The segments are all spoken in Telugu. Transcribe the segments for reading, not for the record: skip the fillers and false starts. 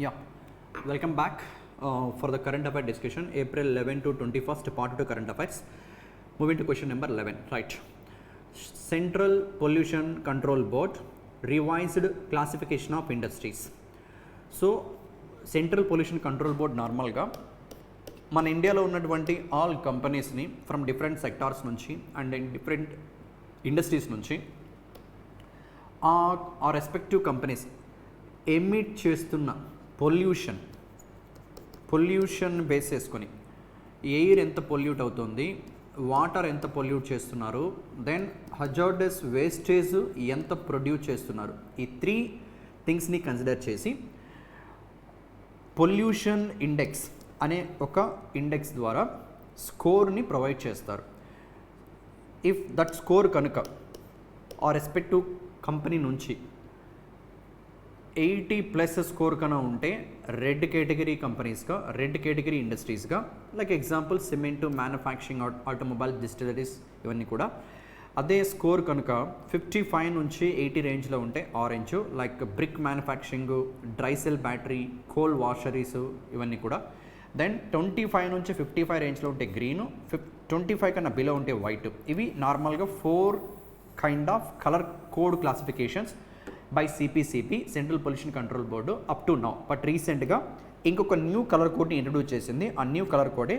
Yeah, welcome back for the current affair discussion, April 11 to 21st, part 2 current affairs. Moving to question number 11, right. Central Pollution Control Board revised classification of industries. So, Central Pollution Control Board normal-గా మన ఇండియాలో ఉన్నటువంటి ఆల్ కంపెనీస్ని ఫ్రమ్ డిఫరెంట్ సెక్టార్స్ నుంచి అండ్ డిఫరెంట్ ఇండస్ట్రీస్ నుంచి ఆ రెస్పెక్టివ్ కంపెనీస్ ఎమిట్ చేస్తున్న పొల్యూషన్ బేస్ చేసుకొని ఎయిర్ ఎంత పొల్యూట్ అవుతుంది, వాటర్ ఎంత పొల్యూట్ చేస్తున్నారు, దెన్ హజార్డస్ వేస్టేజ్ ఎంత ప్రొడ్యూస్ చేస్తున్నారు, ఈ 3 థింగ్స్ని కన్సిడర్ చేసి పొల్యూషన్ ఇండెక్స్ అనే ఒక ఇండెక్స్ ద్వారా స్కోర్ని ప్రొవైడ్ చేస్తారు. ఇఫ్ దట్ స్కోర్ కనుక ఆ రెస్పెక్టివ్ కంపెనీ నుంచి 80+ స్కోర్ కన్నా ఉంటే రెడ్ కేటగిరీ కంపెనీస్గా, రెడ్ కేటగిరీ ఇండస్ట్రీస్గా, like example cement, manufacturing, automobile, distilleries, ఇవన్నీ కూడా. అదే స్కోర్ కనుక 55 నుంచి 80 రేంజ్లో ఉంటే orange, like brick manufacturing, dry cell battery, coal washeries, ఇవన్నీ కూడా. దెన్ 25 నుంచి 55 రేంజ్లో ఉంటే గ్రీను, 25 కన్నా బిలో ఉంటే వైట్. ఇవి నార్మల్గా 4 kind of colour code classifications by CPCB, central pollution control board, up to now. But రీసెంట్గా ఇంకొక న్యూ కలర్ కోడ్ని ఇంట్రడ్యూస్ చేసింది. ఆ న్యూ కలర్ కోడే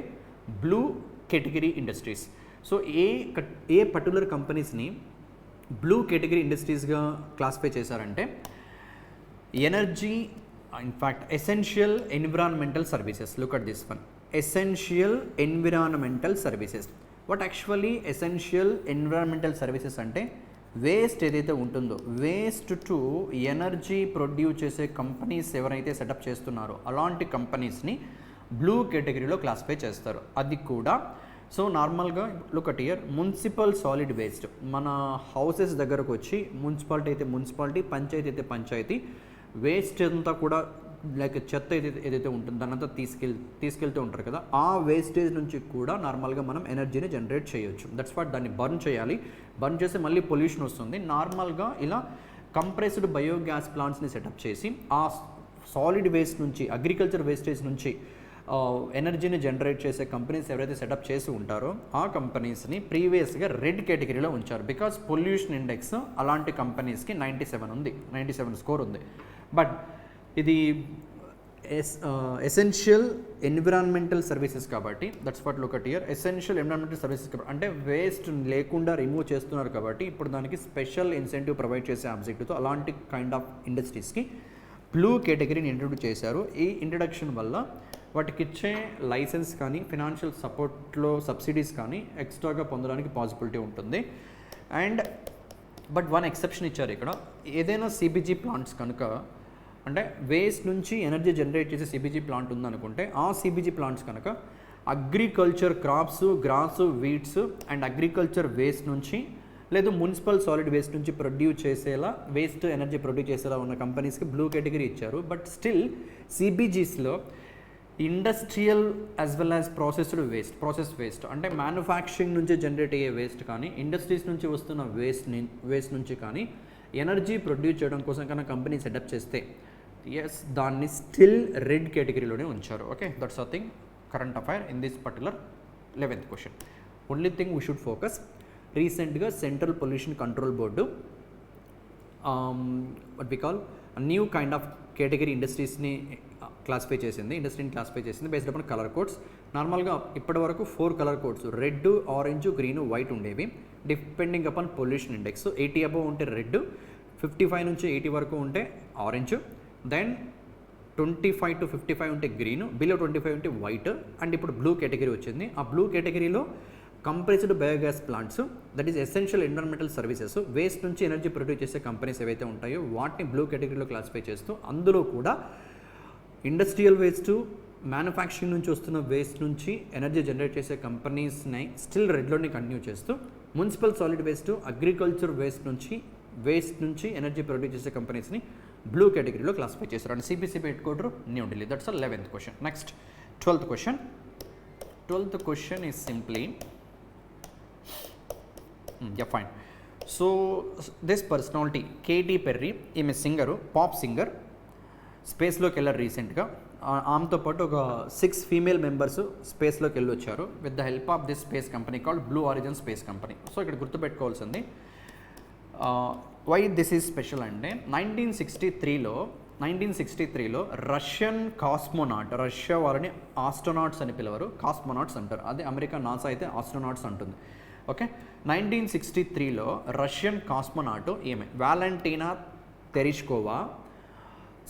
బ్లూ కేటగిరీ ఇండస్ట్రీస్. సో ఏ పర్టికులర్ కంపెనీస్ని బ్లూ కేటగిరీ ఇండస్ట్రీస్గా క్లాసిఫై చేశారంటే energy, in fact essential environmental services. Look at this one, essential environmental services. What actually essential environmental services అంటే వేస్ట్ ఏదైతే ఉంటుందో, వేస్ట్ టు ఎనర్జీ ప్రొడ్యూస్ చేసే కంపెనీస్ ఎవరైతే సెటప్ చేస్తున్నారో అలాంటి కంపెనీస్ని బ్లూ కేటగిరీలో క్లాసిఫై చేస్తారు. అది కూడా సో నార్మల్గా look at here, municipal solid waste, మన హౌసెస్ దగ్గరకు వచ్చి మున్సిపాలిటీ అయితే మున్సిపాలిటీ, పంచాయతీ అయితే పంచాయతీ, వేస్ట్ అంతా కూడా లైక్ చెత్త ఏదైతే ఉంటుందో దానంతా తీసుకెళ్తూ ఉంటారు కదా, ఆ వేస్టేజ్ నుంచి కూడా నార్మల్గా మనం ఎనర్జీని జనరేట్ చేయొచ్చు. దట్స్ వాట్, దాన్ని బర్న్ చేయాలి. బర్న్ చేస్తే మళ్ళీ పొల్యూషన్ వస్తుంది. నార్మల్గా ఇలా కంప్రెస్డ్ బయోగ్యాస్ ప్లాంట్స్ని సెటప్ చేసి ఆ సాలిడ్ వేస్ట్ నుంచి, అగ్రికల్చర్ వేస్టేజ్ నుంచి ఎనర్జీని జనరేట్ చేసే కంపెనీస్ ఎవరైతే సెటప్ చేసి ఉంటారో ఆ కంపెనీస్ని ప్రీవియస్గా రెడ్ కేటగిరీలో ఉంచారు. బికాస్ పొల్యూషన్ ఇండెక్స్ అలాంటి కంపెనీస్కి 97 స్కోర్ ఉంది. బట్ ఇది ఎసెన్షియల్ ఎన్విరాన్మెంటల్ సర్వీసెస్ కాబట్టి, that's what look at here, essential environmental services అంటే వేస్ట్ లేకుండా రిమూవ్ చేస్తున్నారు కాబట్టి ఇప్పుడు దానికి స్పెషల్ ఇన్సెంటివ్ ప్రొవైడ్ చేసే ఆబ్జెక్టివ్తో అలాంటి కైండ్ ఆఫ్ ఇండస్ట్రీస్కి బ్లూ కేటగిరీని ఇంట్రడ్యూస్ చేశారు. ఈ ఇంట్రడక్షన్ వల్ల వాటికి ఇచ్చే లైసెన్స్ కానీ, ఫినాన్షియల్ సపోర్ట్లో సబ్సిడీస్ కానీ ఎక్స్ట్రాగా పొందడానికి పాసిబిలిటీ ఉంటుంది. అండ్ బట్ వన్ ఎక్సెప్షన్ ఇచ్చారు ఇక్కడ, ఏదైనా సిబిజీ ప్లాంట్స్ కనుక, అంటే వేస్ట్ నుంచి ఎనర్జీ జనరేట్ చేసే సిబిజీ ప్లాంట్ ఉందనుకుంటే ఆ సిబిజీ ప్లాంట్స్ కనుక agriculture crops, grass, weeds and agriculture waste నుంచి లేదు మున్సిపల్ సాలిడ్ వేస్ట్ నుంచి ప్రొడ్యూస్ చేసేలా, వేస్ట్ ఎనర్జీ ప్రొడ్యూస్ చేసేలా ఉన్న కంపెనీస్కి బ్లూ కేటగిరీ ఇచ్చారు. బట్ స్టిల్ సిబిజీస్లో industrial as well as process waste అంటే మ్యానుఫ్యాక్చరింగ్ నుంచి జనరేట్ అయ్యే వేస్ట్ కానీ, ఇండస్ట్రీస్ నుంచి వస్తున్న వేస్ట్ నుంచి కానీ ఎనర్జీ ప్రొడ్యూస్ చేయడం కోసం కన్నా కంపెనీ సెటప్ చేస్తే ఎస్, దాన్ని స్టిల్ రెడ్ కేటగిరీలోనే ఉంచారు. Okay, that's a thing current affair in this particular 11th question. Only thing we should focus, రీసెంట్గా central pollution control board what we call new kind of category ఇండస్ట్రీస్ని క్లాసిఫై చేసింది బేస్డ్ అపాన్ కలర్ కోడ్స్. నార్మల్గా ఇప్పటి వరకు 4 colour codes, red, orange, green, white ఉండేవి. Depending upon pollution index 80 above ఉంటే రెడ్, 55 నుంచి 80 వరకు ఉంటే ఆరెంజ్, దెన్ 25 to 55 ఉంటే గ్రీన్, బిలో 25 ఉంటే వైట్. అండ్ ఇప్పుడు బ్లూ కేటగిరీ వచ్చింది. ఆ బ్లూ కేటగిరీలో compressed biogas plants, that is essential environmental services, waste నుంచి ఎనర్జీ ప్రొడ్యూస్ చేసే కంపెనీస్ ఏవైతే ఉంటాయో వాటిని బ్లూ కేటగిరీలో క్లాసిఫై చేస్తూ అందులో కూడా ఇండస్ట్రియల్ వేస్ట్, మ్యానుఫ్యాక్చరింగ్ నుంచి వస్తున్న వేస్ట్ నుంచి ఎనర్జీ జనరేట్ చేసే కంపెనీస్ని స్టిల్ రెడ్లోనే కంటిన్యూ చేస్తూ municipal solid waste, agriculture waste నుంచి ఎనర్జీ ప్రొడ్యూస్ చేసే కంపెనీస్ని బ్లూ కేటగిరీలో క్లాసిఫై చేశారు. And CPCB head quarter New Delhi. That's 11th question. Next 12th question. 12th question is simply fine. So this personality Katy Perry, ఈమె సింగరు, పాప్ సింగర్. స్పేస్లోకి వెళ్ళారు రీసెంట్గా. ఆమెతో పాటు ఒక 6 ఫీమేల్ మెంబర్స్ స్పేస్లోకి వెళ్ళి వచ్చారు with the help of this space company called blue origin space company. So ఇక్కడ గుర్తుపెట్టుకోవాల్సింది వై దిస్ ఈజ్ స్పెషల్ అంటే 1963లో రష్యన్ కాస్మోనాట్, రష్యా వారిని ఆస్ట్రోనాట్స్ అని పిలవరు, కాస్మోనాట్స్ అంటారు. అదే అమెరికా నాసా అయితే ఆస్ట్రోనాట్స్ అంటుంది. ఓకే, 1963లో రష్యన్ కాస్మోనాట్ ఈమె వాలెంటీనా తెరిష్కోవా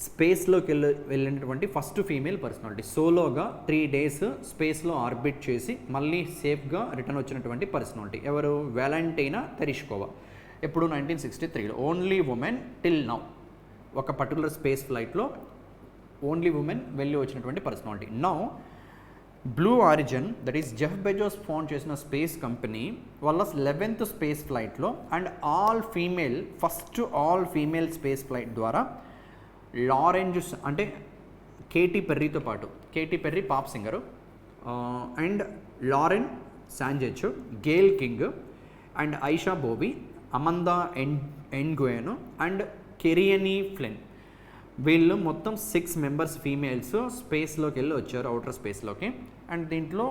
స్పేస్లోకి వెళ్ళినటువంటి ఫస్ట్ ఫీమేల్ పర్సనాలిటీ. సోలోగా 3 days స్పేస్లో ఆర్బిట్ చేసి మళ్ళీ సేఫ్గా రిటర్న్ వచ్చినటువంటి పర్సనాలిటీ ఎవరు? Valentina Tereshkova. ఎప్పుడు? 1963లో. ఓన్లీ ఉమెన్ టిల్ నౌ, ఒక పర్టికులర్ స్పేస్ ఫ్లైట్లో ఓన్లీ ఉమెన్ వెళ్ళి వచ్చినటువంటి personality. Now Blue Origin, that is Jeff Bezos found చేసిన స్పేస్ కంపెనీ వాళ్ళ 11th స్పేస్ ఫ్లైట్లో and first all female space flight ద్వారా లారెంజ్ అంటే కేటీ పెర్రీతో పాటు, Katy Perry pop singer, and Lauren Sanchez, Gayle King and Aisha Bowe, Amanda Nguyen and Kerianne Flynn, వీళ్ళు మొత్తం 6 members ఫీమేల్స్ స్పేస్లోకి వెళ్ళి వచ్చారు, అవుటర్ స్పేస్లోకి. అండ్ దీంట్లో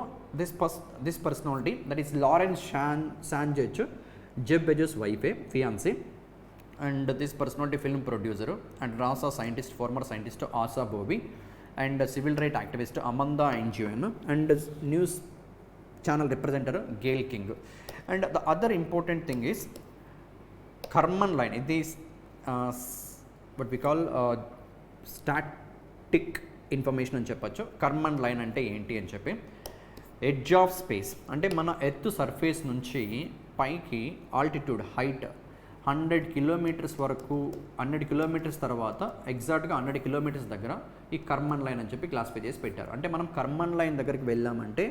this personality that is Lauren Sanchez, Jeff Bezos వైఫే, fiancee. And this personality film producer and NASA scientist, former scientist Aisha Bowe, and civil right activist Amanda Nguyen, and news channel representer Gayle King. And the other important thing is Karman line. ఇది what we call static information అని చెప్పచ్చు. కర్మన్ లైన్ అంటే ఏంటి అని చెప్పి, ఎడ్జ్ ఆఫ్ స్పేస్ అంటే మన ఎర్త్ సర్ఫేస్ నుంచి పైకి ఆల్టిట్యూడ్ హైట్ 100 kilometers వరకు, 100 kilometers తర్వాత ఎగ్జాక్ట్గా 100 kilometers దగ్గర ఈ కర్మన్ లైన్ అని చెప్పి క్లాసిఫై చేసి పెట్టారు. అంటే మనం కర్మన్ లైన్ దగ్గరికి వెళ్ళామంటే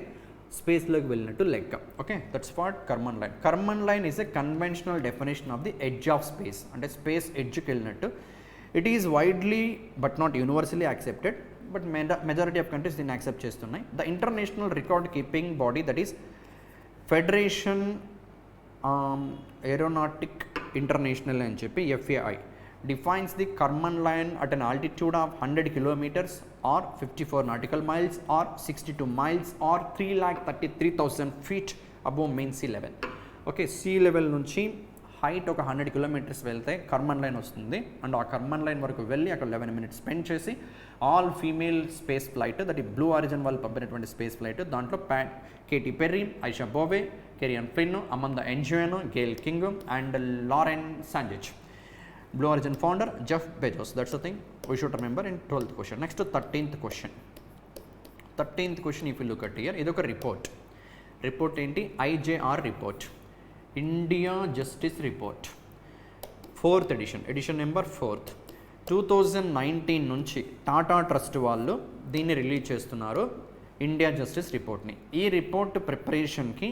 స్పేస్లోకి వెళ్ళినట్టు లెక్క. Okay, that's what Karman line. Karman line is a conventional definition of the edge of space, అంటే స్పేస్ ఎడ్జ్కి వెళ్ళినట్టు. It is widely but not universally accepted, but majority of countries దీన్ని యాక్సెప్ట్ చేస్తున్నాయి. The international record keeping body that is federation aeronautic international అని చెప్పి FAI defines the Karman line at an altitude of 100 kilometers or 54 nautical miles or 62 miles or 333,000 feet above mean sea level. Okay, sea level నుంచి హైట్ ఒక 100 kilometers వెళ్తే కర్మన్ లైన్ వస్తుంది. అండ్ ఆ కర్మన్ లైన్ వరకు వెళ్ళి అక్కడ 11 minutes స్పెండ్ చేసి all female space flight, that ఈ బ్లూ ఆరిజిన్ వాళ్ళు పంపినటువంటి స్పేస్ ఫ్లైట్, దాంట్లో Katy Perry, Aisha Bowe, Kerianne Flynn, Amanda Nguyen, Gayle King and Lauren Sanchez. Blue Origin founder Jeff Bezos. That's the thing we should remember in 12th question. Next to 13th question. 13th question, if you look at here, idoka report enti IJR report, India Justice Report, 4th edition number 4th. 2019 నుంచి టాటా ట్రస్ట్ వాళ్ళు దీన్ని రిలీజ్ చేస్తున్నారు, ఇండియా జస్టిస్ రిపోర్ట్ని. ఈ రిపోర్ట్ ప్రిపరేషన్కి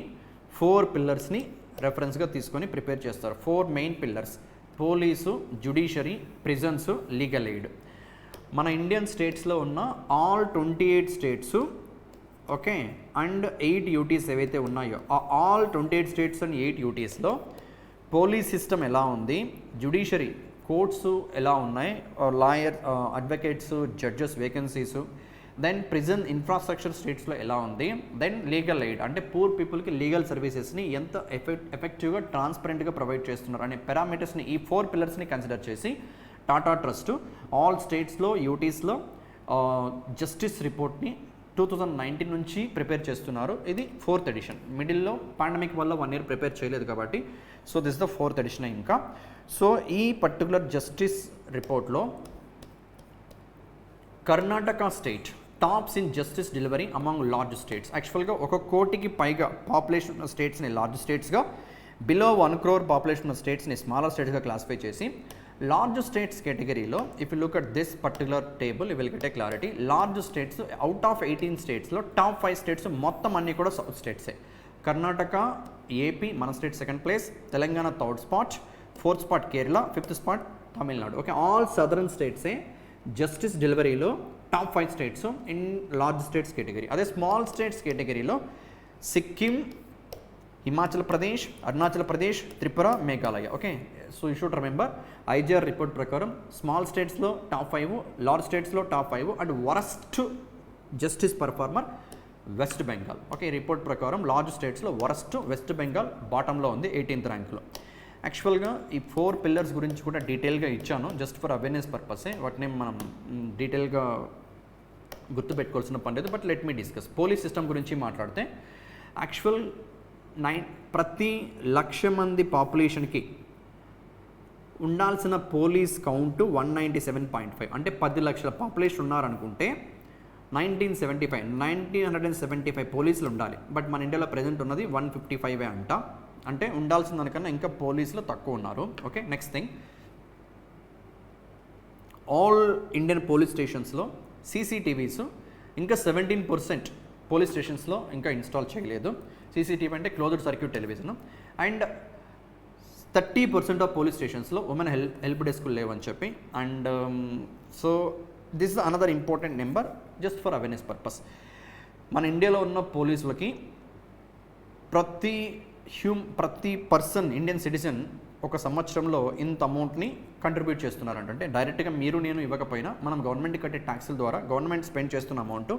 4 పిల్లర్స్ని రెఫరెన్స్గా తీసుకొని ప్రిపేర్ చేస్తారు. 4 main pillars: police, judiciary, prisons, legal aid. మన ఇండియన్ స్టేట్స్లో ఉన్న all 28 states, okay, and 8 UTs ఏవైతే ఉన్నాయో ఆ ఆల్ 28 స్టేట్స్ అండ్ 8 UTsలో పోలీస్ సిస్టమ్ ఎలా ఉంది, జ్యుడిషరీ కోర్ట్స్ ఎలా ఉన్నాయి, lawyer, advocates, judges vacancies, then prison infrastructure స్టేట్స్లో ఎలా ఉంది, దెన్ లీగల్ ఎయిడ్ అంటే పూర్ పీపుల్కి లీగల్ సర్వీసెస్ని ఎంత ఎఫెక్టివ్గా, ట్రాన్స్పరెంట్గా ప్రొవైడ్ చేస్తున్నారు అనే పారామీటర్స్ని, ఈ 4 పిల్లర్స్ని కన్సిడర్ చేసి టాటా ట్రస్ట్ ఆల్ స్టేట్స్లో, యూటీస్లో జస్టిస్ రిపోర్ట్ని 2019 నుంచి ప్రిపేర్ చేస్తున్నారు. ఇది 4th edition. మిడిల్లో పాండమిక్ వల్ల 1 year ప్రిపేర్ చేయలేదు కాబట్టి, so this the 4th edition. ఇంకా సో ఈ పర్టికులర్ జస్టిస్ రిపోర్ట్లో Karnataka state tops in justice delivery among large states. యాక్చువల్గా 1 కోటికి పైగా పాపులేషన్ ఉన్న స్టేట్స్ని లార్జ్ స్టేట్స్గా, బిలో 1 crore పాపులేషన్ ఉన్న స్టేట్స్ని స్మాలర్ స్టేట్స్గా క్లాసిఫై చేసి, లార్జ్ స్టేట్స్ కేటగిరీలో if you look at this particular table you will get a clarity. Large states out of 18 స్టేట్స్లో టాప్ 5 స్టేట్స్ మొత్తం అన్నీ కూడా సౌత్ స్టేట్సే. కర్ణాటక, ఏపీ మన state 2nd place, Telangana 3rd spot, 4th spot Kerala, 5th spot Tamil Nadu. Okay, all southern స్టేట్సే జస్టిస్ డెలివరీలో top 5 states in large states category. అదే స్మాల్ స్టేట్స్ కేటగిరీలో Sikkim, Himachal Pradesh, Arunachal Pradesh, Tripura, Meghalaya. Okay, so you should remember IGR report ప్రకారం స్మాల్ స్టేట్స్లో టాప్ 5, లార్జ్ స్టేట్స్లో top 5 and worst justice performer West Bengal. Okay, report ప్రకారం లార్జ్ స్టేట్స్లో వరస్ట్ వెస్ట్ బెంగాల్ బాటంలో ఉంది 18th ర్యాంక్లో. యాక్చువల్గా ఈ 4 పిల్లర్స్ గురించి కూడా డీటెయిల్గా ఇచ్చాను జస్ట్ ఫర్ అవేర్నెస్ పర్పసే, వాటిని మనం డీటెయిల్గా గుర్తుపెట్టుకోవాల్సిన పని లేదు. But let me discuss. Police system గురించి మాట్లాడితే యాక్చువల్ ప్రతి 1,00,000 మంది పాపులేషన్కి ఉండాల్సిన పోలీస్ కౌంటు 197.5, అంటే 10 లక్షల పాపులేషన్ ఉన్నారనుకుంటే 1975 పోలీసులు ఉండాలి. బట్ మన ఇండియాలో ప్రజెంట్ ఉన్నది 155 అంట, అంటే ఉండాల్సిన దానికన్నా ఇంకా పోలీసులు తక్కువ ఉన్నారు. Okay, next thing, all Indian police స్టేషన్స్లో సీసీటీవీస్ ఇంకా 17% పోలీస్ స్టేషన్స్లో ఇంకా ఇన్స్టాల్ చేయలేదు. సీసీటీవీ అంటే closed circuit television. And 30% of police స్టేషన్స్లో ఉమెన్ హెల్ప్ డెస్క్లు లేవని చెప్పి. And so this is another important number just for awareness purpose. మన ఇండియాలో ఉన్న పోలీసులకి ప్రతి పర్సన్ ఇండియన్ సిటిజన్ ఒక సంవత్సరంలో ఇంత అమౌంట్ని కంట్రిబ్యూట్ చేస్తున్నారంట. అంటే డైరెక్ట్గా మీరు నేను ఇవ్వకపోయినా మనం గవర్నమెంట్ కట్టే ట్యాక్సుల ద్వారా గవర్నమెంట్ స్పెండ్ చేస్తున్న amount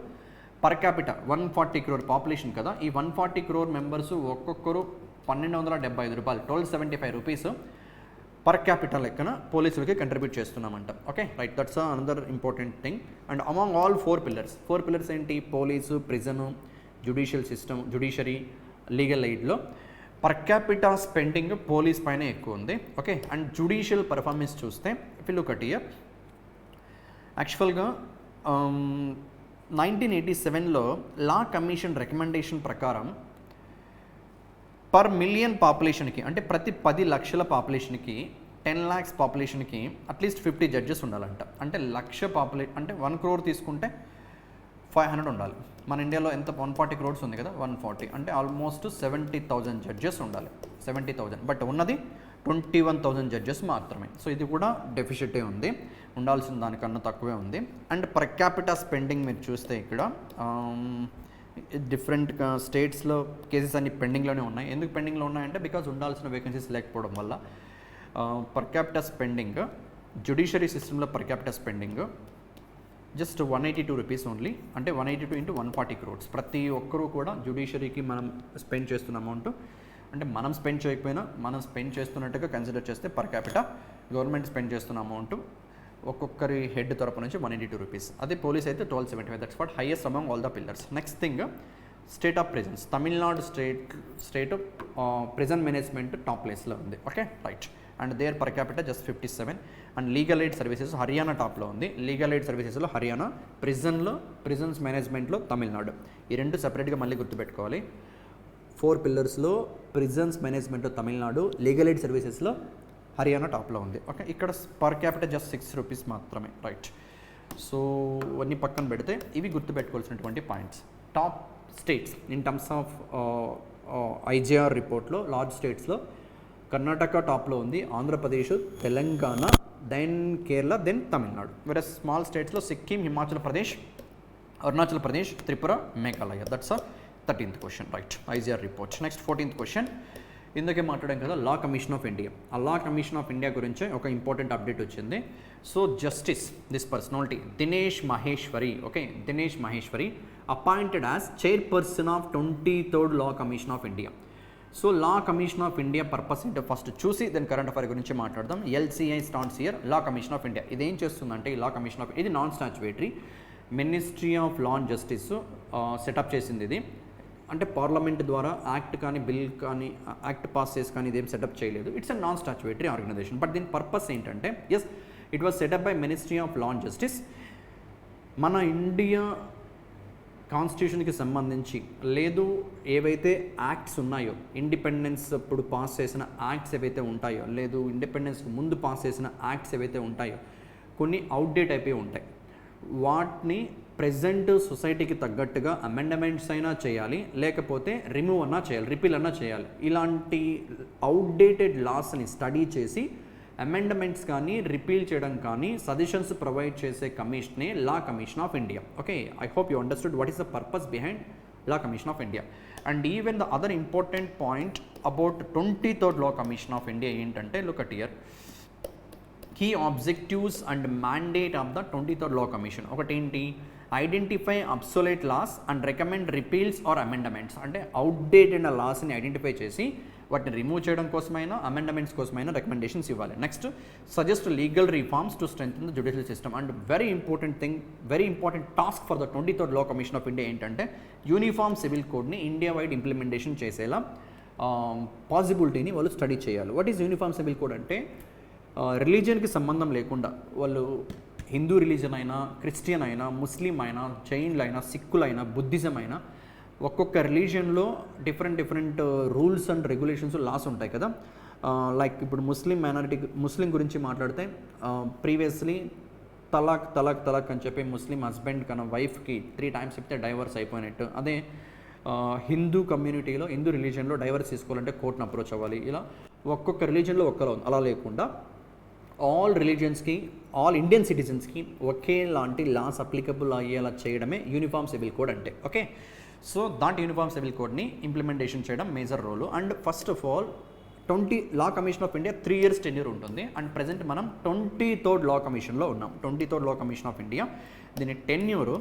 per capital 140 crore population కదా, ఈ 140 crore మెంబర్స్ ఒక్కొక్కరు 1,275 రూపాయలు, 1,275 రూపీస్ పర్ క్యాపిటల్ లెక్కన పోలీసులకి కంట్రిబ్యూట్ చేస్తున్నామంట. Okay, right, that's another important thing. And among all 4 pillars ఏంటి? Police, prison, judicial system, judiciary, legal ఎయిడ్లో పర్ క్యాపిటల్ స్పెండింగ్ పోలీస్ పైన ఎక్కువ ఉంది. ఓకే, అండ్ జ్యుడిషియల్ పర్ఫార్మెన్స్ చూస్తే ఫిల్ ఒకటి యాక్చువల్గా 1987లో లా కమిషన్ రికమెండేషన్ ప్రకారం పర్ మిలియన్ పాపులేషన్కి, అంటే ప్రతి 10 లక్షల పాపులేషన్కి 10 lakhs పాపులేషన్కి అట్లీస్ట్ 50 జడ్జెస్ ఉండాలంట. అంటే 1,00,000 అంటే 1 crore తీసుకుంటే 500 ఉండాలి. మన ఇండియాలో ఎంత 140 crores ఉంది కదా, 140 అంటే ఆల్మోస్ట్ 70,000 జడ్జెస్ ఉండాలి. 70,000, బట్ ఉన్నది 21,000 జడ్జెస్ మాత్రమే. సో ఇది కూడా డెఫిషిటే ఉంది, ఉండాల్సిన దానికన్నా తక్కువే ఉంది. అండ్ పర్ క్యాపిటల్ స్పెండింగ్ మీరు చూస్తే ఇక్కడ డిఫరెంట్ స్టేట్స్లో కేసెస్ అన్ని పెండింగ్లోనే ఉన్నాయి. ఎందుకు పెండింగ్లో ఉన్నాయంటే బికాజ్ ఉండాల్సిన వేకెన్సీస్ లేకపోవడం వల్ల. పర్ క్యాపిటల్ స్పెండింగ్ జ్యుడిషియరీ సిస్టంలో per capital spending just 182 rupees only, అంటే 182 into 140 crores. ప్రతి ఒక్కరూ కూడా జ్యుడిషియరీకి మనం స్పెండ్ చేస్తున్న అమౌంట్, అంటే మనం స్పెండ్ చేయకపోయినా మనం స్పెండ్ చేస్తున్నట్టుగా కన్సిడర్ చేస్తే పర్ క్యాపిటల్ గవర్నమెంట్ స్పెండ్ చేస్తున్న అమౌంట్ ఒక్కొక్కరి హెడ్ తరపు నుంచి 182 రూపీస్. అదే పోలీస్ అయితే 1275. That's what highest among all the pillars. Next thing, state of prisons. Tamil Nadu state prison management top ప్లేస్లో ఉంది. Okay, right. And there per capital just 57. And legal aid services Haryana టాప్లో ఉంది. లీగల్ ఎయిడ్ సర్వీసెస్లో హర్యానా, ప్రిజన్స్ మేనేజ్మెంట్లో తమిళనాడు. ఈ రెండు సపరేట్గా మళ్ళీ గుర్తుపెట్టుకోవాలి. 4 పిల్లర్స్లో ప్రిజన్స్ మేనేజ్మెంట్లో తమిళనాడు, లీగల్ ఎయిడ్ సర్వీసెస్లో హర్యానా టాప్లో ఉంది. ఓకే, ఇక్కడ పర్ క్యాపిటల్ జస్ట్ 6 రూపీస్ మాత్రమే. రైట్, సో అన్ని పక్కన పెడితే ఇవి గుర్తుపెట్టుకోవాల్సినటువంటి points. Top states in terms of IGR రిపోర్ట్లో లార్జ్ స్టేట్స్లో కర్ణాటక టాప్లో ఉంది, ఆంధ్రప్రదేశ్, తెలంగాణ, దెన్ కేరళ, దెన్ తమిళనాడు. వేరే స్మాల్ స్టేట్స్లో Sikkim, Himachal Pradesh, Arunachal Pradesh, Tripura, Meghalaya. That's 13th question. Right, IGR report. Next 14th question. ఇందుకే మాట్లాడాం కదా లా కమిషన్ ఆఫ్ ఇండియా. ఆ లా కమిషన్ ఆఫ్ ఇండియా గురించి ఒక ఇంపార్టెంట్ అప్డేట్ వచ్చింది. So justice this personality Dinesh Maheshwari, okay, Dinesh Maheshwari appointed as chairperson of 23rd law commission of India. So law commission of India purpose ఏంటో ఫస్ట్ చూసి దెన్ కరెంట్ అఫైర్ గురించి మాట్లాడదాం. LCI stands here law commission of India. ఇదేం చేస్తుందంటే ఈ లా కమిషన్ ఆఫ్, ఇది non statutory, ministry of law and justice setup చేసింది ఇది. అంటే పార్లమెంట్ ద్వారా యాక్ట్ కానీ బిల్ కానీ యాక్ట్ పాస్ చేసి కానీ ఇదేం సెటప్ చేయలేదు. It's a non statutory organisation. But దీని పర్పస్ ఏంటంటే as it was set up by ministry of law and justice. మన ఇండియా కాన్స్టిట్యూషన్కి సంబంధించి లేదు ఏవైతే యాక్ట్స్ ఉన్నాయో, ఇండిపెండెన్స్ అప్పుడు పాస్ చేసిన యాక్ట్స్ ఏవైతే ఉంటాయో, లేదు ఇండిపెండెన్స్కి ముందు పాస్ చేసిన యాక్ట్స్ ఏవైతే ఉంటాయో కొన్ని అవుట్డేట్ అయిపోయి ఉంటాయి. వాటిని ప్రెజెంట్ సొసైటీకి తగ్గట్టుగా అమెండమెంట్స్ అయినా చేయాలి, లేకపోతే రిమూవ్ అన్నా చేయాలి, రిపీల్ అన్నా చేయాలి. ఇలాంటి అవుట్డేటెడ్ లాస్ని స్టడీ చేసి అమెండ్మెంట్స్ కానీ రిపీల్ చేయడం కానీ సజెషన్స్ ప్రొవైడ్ చేసే కమిషనే law commission of India. Okay, I hope you understood what is the purpose behind Law Commission of India. And even the other important point about 23rd Law Commission of India ఏంటంటే, look at here, key objectives and mandate of the 23rd Law Commission. ఒకటి ఏంటి, identify obsolete laws and recommend repeals or amendments. అంటే అవుట్డేటెడ్ లాస్ని ఐడెంటిఫై చేసి వాటిని రిమూవ్ చేయడం కోసమైనా అమెండమెంట్స్ కోసమైనా రికమెండేషన్స్ ఇవ్వాలి. Next, suggest legal reforms to strengthen the judicial system. And very important task for the 23rd Law Commission of India ఏంటంటే, యూనిఫామ్ సివిల్ కోడ్ని ఇండియా వైడ్ ఇంప్లిమెంటేషన్ చేసేలా పాసిబిలిటీని వాళ్ళు స్టడీ చేయాలి. What is uniform civil code అంటే, రిలీజియన్కి సంబంధం లేకుండా వాళ్ళు హిందూ రిలీజన్ అయినా, క్రిస్టియన్ అయినా, ముస్లిం అయినా, జైన్లు అయినా, సిక్కులైనా, బుద్ధిజం అయినా, ఒక్కొక్క రిలీజియన్లో different rules and regulations, laws ఉంటాయి కదా. లైక్ ఇప్పుడు ముస్లిం గురించి మాట్లాడితే, ప్రీవియస్లీ తలాక్ అని చెప్పి ముస్లిం హస్బెండ్ కన్నా వైఫ్కి 3 times చెప్తే డైవర్స్ అయిపోయినట్టు. అదే హిందూ కమ్యూనిటీలో, హిందూ రిలీజియన్లో డైవర్స్ తీసుకోవాలంటే కోర్టును అప్రోచ్ అవ్వాలి. ఇలా ఒక్కొక్క రిలీజియన్లో ఒక్కలా ఉంది. అలా లేకుండా ఆల్ రిలీజియన్స్కి, ఆల్ ఇండియన్ సిటిజన్స్కి ఒకేలాంటి లాస్ అప్లికబుల్ అయ్యేలా చేయడమే యూనిఫామ్ సివిల్ కోడ్ అంటే. ఓకే, సో దాంట్ యూనిఫామ్ సివిల్ కోడ్ని ఇంప్లిమెంటేషన్ చేయడం major role. And first of all law commission of India 3 years tenure ఉంటుంది. అండ్ ప్రజెంట్ మనం 23rd Law Commissionలో ఉన్నాం. 23rd Law Commission of India, దీని టెన్యూరు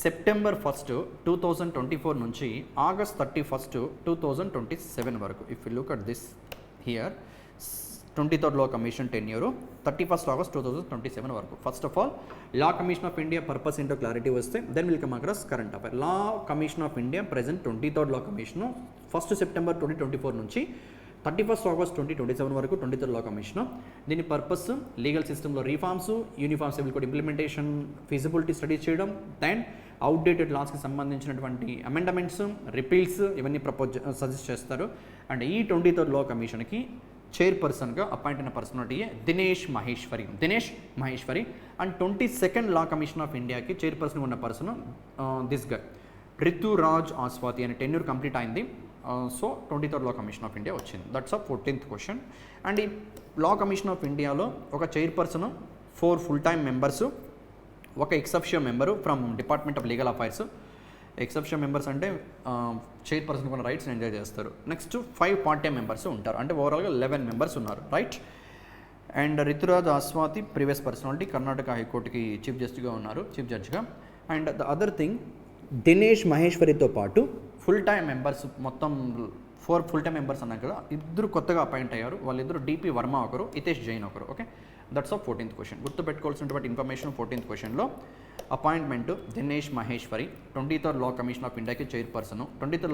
September 1st, 2024 నుంచి August 31st, 2027 వరకు. If you look at this here, 23rd Law Commission tenure 31st August 2027 వరకు. First of all law commission of India purpose ఏంటో క్లారిటీ వస్తే then will come across current affair. Law commission of India present 23rd Law Commission 1st September 2024 నుంచి 31st August 2027 వరకు 23rd Law Commission. దీని పర్పస్ లీగల్ సిస్టంలో reforms, uniform civil code implementation, feasibility study చేయడం, దెన్ అవుట్డేటెడ్ లాస్కి సంబంధించినటువంటి అమెండమెంట్స్, రిపీల్స్ ఇవన్నీ సజెస్ట్ చేస్తారు. అండ్ ఈ 23rd Law Commissionకి చైర్పర్సన్గా అపాయింట్ అయిన పర్సనాలిటీయే Dinesh Maheshwari. And 22nd Law Commission of Indiaకి చైర్పర్సన్గా ఉన్న person this guy Rituraj Awasthi అనే టెన్యూర్ కంప్లీట్ అయింది. So 23rd Law Commission of India వచ్చింది. That's a 14th question. And ఈ లా కమిషన్ ఆఫ్ ఇండియాలో ఒక చైర్పర్సన్, 4 full-time మెంబర్స్, ఒక ex officio member from department of legal affairs. Exception members అంటే చైర్పర్సన్ కొన్ని రైట్స్ ఎంజాయ్ చేస్తారు. నెక్స్ట్ 5 part-time మెంబర్స్ ఉంటారు. అంటే ఓవరాల్గా 11 members ఉన్నారు, right. And Rituraj Awasthi previous personality, Karnataka హైకోర్టుకి చీఫ్ జడ్జిగా. And the other thing, Dinesh మహేశ్వరితో పాటు full-time మెంబర్స్ మొత్తం 4 full-time మెంబర్స్ అన్నాం కదా, 2 కొత్తగా అపాయింట్ అయ్యారు. వాళ్ళిద్దరు DP వర్మ ఒకరు, హితేష్ జైన్ ఒకరు. Okay, that's a 14th question. గుర్తుపెట్టుకోవాల్సినటువంటి information 14th క్వశ్చన్లో appointment Dinesh Maheshwari 23rd Law Commission of Indiaకి chairperson. 23rd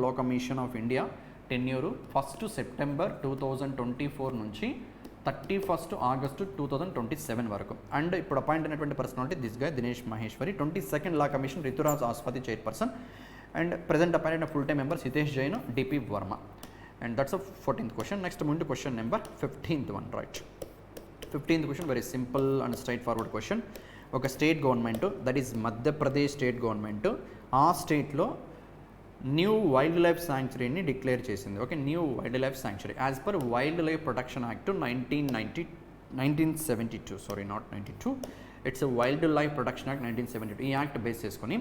Law Commission of India tenure 1st September 2024 నుంచి 31st August 2027 వరకు. అండ్ ఇప్పుడు అపాయింట్ అయినటువంటి personality this guy Dinesh Maheshwari. 22nd Law Commission Rituraj Awasthi chairperson. And present appoint అయిన full-time members Hitesh Jain, DP Varma. And that's a 14th question. Next ముందు question number 15th one, right. 15th question very simple and straight forward question. ఒక state government, that is Madhya Pradesh state government, ఆ స్టేట్లో న్యూ వైల్డ్ లైఫ్ శాంక్చురీని డిక్లేర్ చేసింది. Okay, new wild life sanctuary as per wild life protection act 1972, sorry not 92, it's wild life protection act 1972. ఈ యాక్ట్ బేస్ చేసుకొని